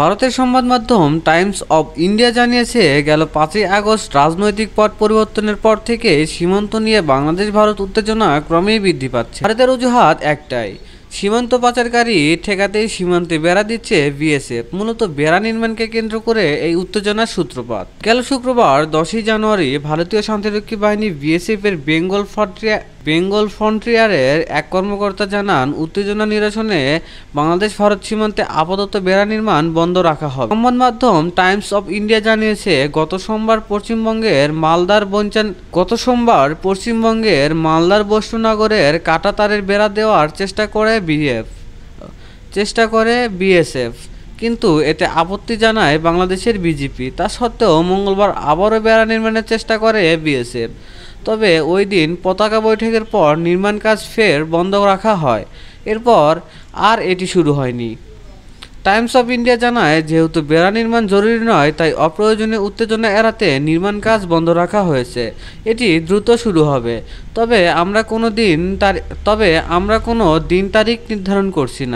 ভারতের সংবাদ মাধ্যম টাইমস অব ইন্ডিয়া জানিয়েছে, গেল ৫ই আগস্ট রাজনৈতিক পট পরিবর্তনের পর থেকে সীমান্ত নিয়ে বাংলাদেশ ভারত উত্তেজনা ক্রমেই বৃদ্ধি পাচ্ছে। ভারতের অজুহাত একটাই, সীমান্ত পাচারকারী ঠেকাতেই সীমান্তে বেড়া দিচ্ছে বিএসএফ। মূলত বেড়া নির্মাণকে কেন্দ্র করে এই উত্তেজনার সূত্রপাত। গেল শুক্রবার ১০ই জানুয়ারি ভারতীয় শান্তিরক্ষী বাহিনী বিএসএফ এর বেঙ্গল ফ্রন্টিয়ারের এক কর্মকর্তা জানান, উত্তেজনা নিরসনে বাংলাদেশ ভারত সীমান্তে আপাতত বেড়া নির্মাণ বন্ধ রাখা হবে। সংবাদ মাধ্যম টাইমস অব ইন্ডিয়া জানিয়েছে, গত সোমবার পশ্চিমবঙ্গের মালদার বৈষ্ণবনগরের কাঁটাতারের বেড়া দেওয়ার চেষ্টা করে বিএসএফ, কিন্তু এতে আপত্তি জানায় বাংলাদেশের বিজেপি। তা সত্ত্বেও মঙ্গলবার আবারও বেড়া নির্মাণের চেষ্টা করে বিএসএফ। তবে ওই দিন পতাকা বৈঠকের পর নির্মাণ কাজ ফের বন্ধ রাখা হয়। এরপর আর এটি শুরু হয়নি। টাইমস অব ইন্ডিয়া জানায়, যেহেতু বেড়া নির্মাণ জরুরি নয়, তাই অপ্রয়োজনীয় উত্তেজনা এড়াতে নির্মাণ কাজ বন্ধ রাখা হয়েছে। এটি দ্রুত শুরু হবে, তবে আমরা কোনো দিন তারিখ নির্ধারণ করছি না।